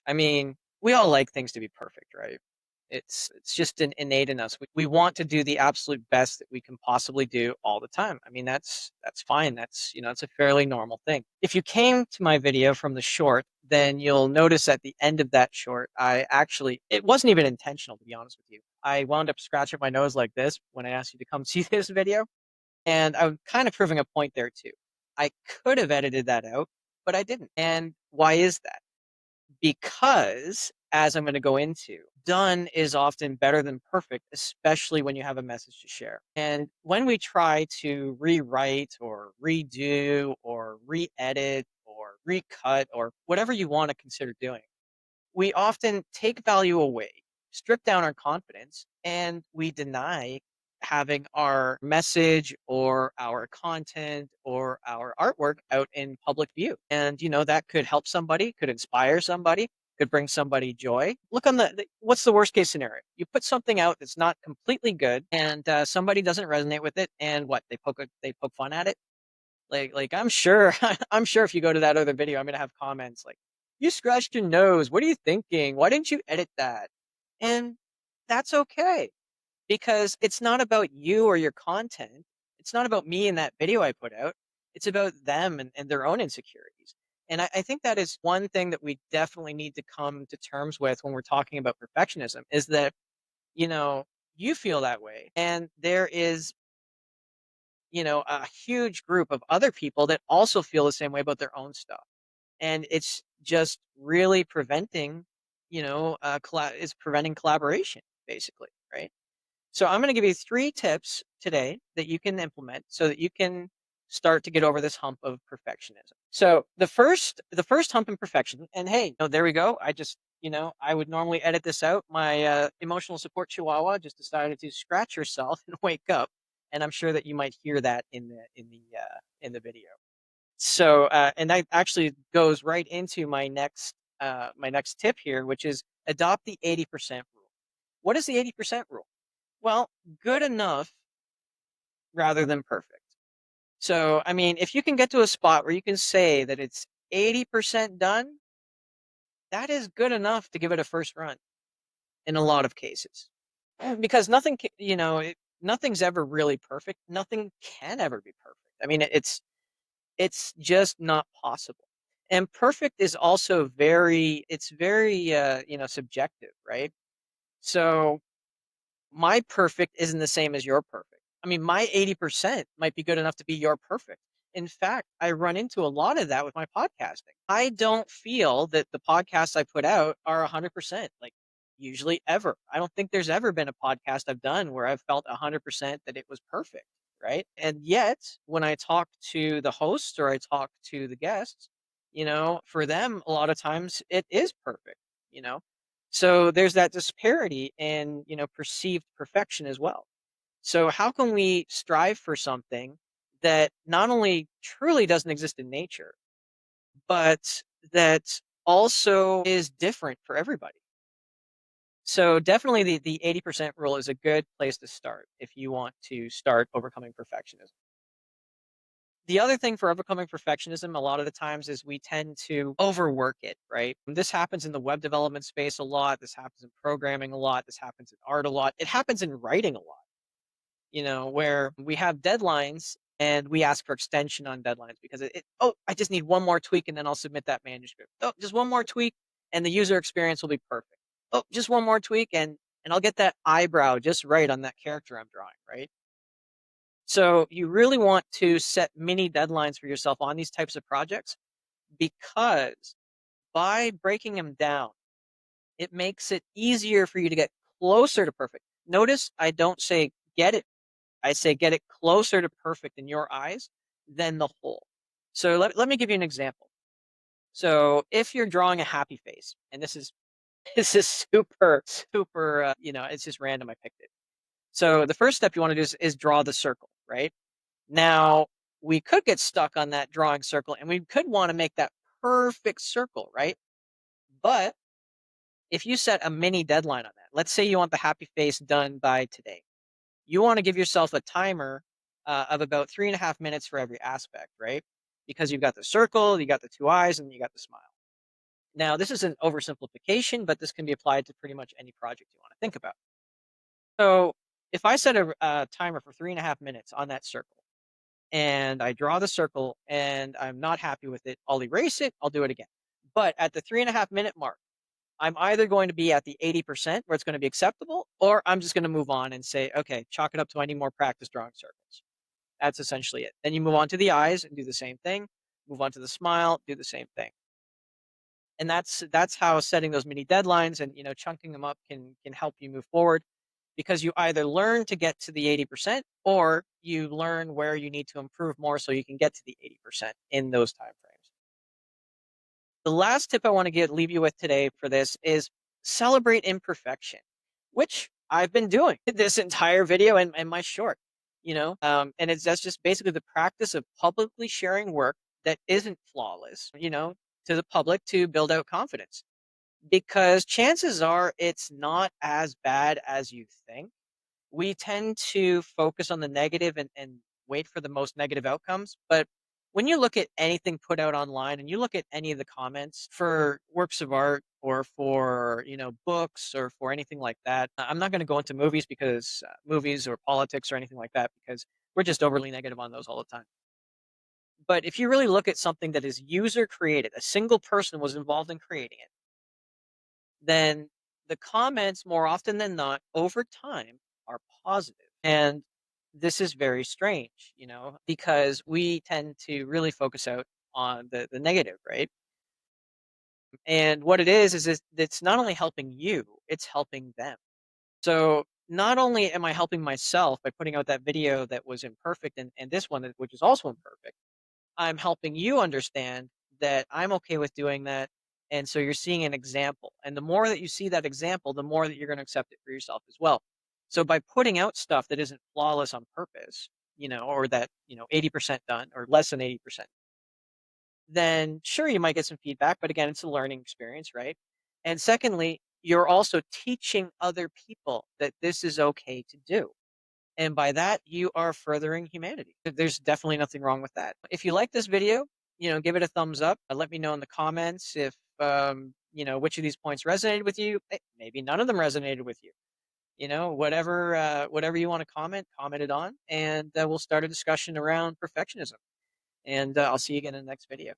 I mean, we all like things to be perfect, right? It's just innate in us. We want to do the absolute best that we can possibly do all the time. I mean, that's fine. It's a fairly normal thing. If you came to my video from the short, then you'll notice at the end of that short, it wasn't even intentional, to be honest with you. I wound up scratching my nose like this when I asked you to come see this video, and I'm kind of proving a point there too. I could have edited that out, but I didn't. And why is that? Because, as I'm going to go into, done is often better than perfect, especially when you have a message to share. And when we try to rewrite or redo or re-edit or recut or whatever you want to consider doing, we often take value away, strip down our confidence, and we deny having our message or our content or our artwork out in public view. And, that could help somebody, could inspire somebody, could bring somebody joy. Look on what's the worst case scenario? You put something out that's not completely good and somebody doesn't resonate with it. And what, they poke fun at it. Like I'm sure I'm sure if you go to that other video, I'm gonna have comments like, "You scratched your nose. What are you thinking? Why didn't you edit that?" And that's okay because it's not about you or your content. It's not about me and that video I put out. It's about them and their own insecurities. And I think that is one thing that we definitely need to come to terms with when we're talking about perfectionism is that, you know, you feel that way. And there is a huge group of other people that also feel the same way about their own stuff. And it's just really it's preventing collaboration, basically, right? So I'm going to give you 3 tips today that you can implement so that you can start to get over this hump of perfectionism. So the first hump in perfection, and hey, there we go. I would normally edit this out. My emotional support chihuahua just decided to scratch herself and wake up, and I'm sure that you might hear that in the video. So and that actually goes right into my next tip here, which is adopt the 80% rule. What is the 80% rule? Well, good enough rather than perfect. So, I mean, if you can get to a spot where you can say that it's 80% done, that is good enough to give it a first run in a lot of cases. Because nothing's ever really perfect. Nothing can ever be perfect. I mean, it's just not possible. And perfect is also very subjective, right? So my perfect isn't the same as your perfect. I mean, my 80% might be good enough to be your perfect. In fact, I run into a lot of that with my podcasting. I don't feel that the podcasts I put out are 100%, like usually ever. I don't think there's ever been a podcast I've done where I've felt 100% that it was perfect, right? And yet, when I talk to the hosts or I talk to the guests, for them, a lot of times it is perfect, you know? So there's that disparity in, perceived perfection as well. So how can we strive for something that not only truly doesn't exist in nature, but that also is different for everybody? So definitely the 80% rule is a good place to start if you want to start overcoming perfectionism. The other thing for overcoming perfectionism a lot of the times is we tend to overwork it, right? This happens in the web development space a lot. This happens in programming a lot. This happens in art a lot. It happens in writing a lot, where we have deadlines and we ask for extension on deadlines because oh, I just need one more tweak and then I'll submit that manuscript. Oh, just one more tweak and the user experience will be perfect. Oh, just one more tweak and I'll get that eyebrow just right on that character I'm drawing, right? So you really want to set mini deadlines for yourself on these types of projects because by breaking them down, it makes it easier for you to get closer to perfect. Notice I don't say get it. I say get it closer to perfect in your eyes than the whole. So let me give you an example. So if you're drawing a happy face, and this is this is super, it's just random. I picked it. So the first step you want to do is draw the circle, right? Now, we could get stuck on that drawing circle and we could want to make that perfect circle, right? But if you set a mini deadline on that, let's say you want the happy face done by today. You want to give yourself a timer of about 3.5 minutes for every aspect, right? Because you've got the circle, you got the two eyes, and you got the smile. Now, this is an oversimplification, but this can be applied to pretty much any project you want to think about. So, if I set a timer for 3.5 minutes on that circle, and I draw the circle and I'm not happy with it, I'll erase it, I'll do it again. But at the 3.5 minute mark, I'm either going to be at the 80% where it's going to be acceptable, or I'm just going to move on and say, okay, chalk it up to I need more practice drawing circles. That's essentially it. Then you move on to the eyes and do the same thing. Move on to the smile, do the same thing. And that's how setting those mini deadlines and chunking them up can help you move forward, because you either learn to get to the 80% or you learn where you need to improve more so you can get to the 80% in those time frames. The last tip I want to leave you with today for this is celebrate imperfection, which I've been doing this entire video and my short, and that's just basically the practice of publicly sharing work that isn't flawless, to the public to build out confidence, because chances are it's not as bad as you think. We tend to focus on the negative and wait for the most negative outcomes. But when you look at anything put out online and you look at any of the comments for works of art or for, books or for anything like that, I'm not going to go into movies because movies or politics or anything like that, because we're just overly negative on those all the time. But if you really look at something that is user created, a single person was involved in creating it, then the comments more often than not over time are positive. And this is very strange, because we tend to really focus out on the negative, right? And what it is it's not only helping you, it's helping them. So not only am I helping myself by putting out that video that was imperfect and this one, which is also imperfect, I'm helping you understand that I'm okay with doing that. And so you're seeing an example. And the more that you see that example, the more that you're going to accept it for yourself as well. So by putting out stuff that isn't flawless on purpose, or that, 80% done or less than 80%, then sure, you might get some feedback. But again, it's a learning experience, right? And secondly, you're also teaching other people that this is okay to do. And by that, you are furthering humanity. There's definitely nothing wrong with that. If you like this video, give it a thumbs up. Let me know in the comments if, which of these points resonated with you. Maybe none of them resonated with you. Whatever you want to comment it on, and we'll start a discussion around perfectionism. And I'll see you again in the next video.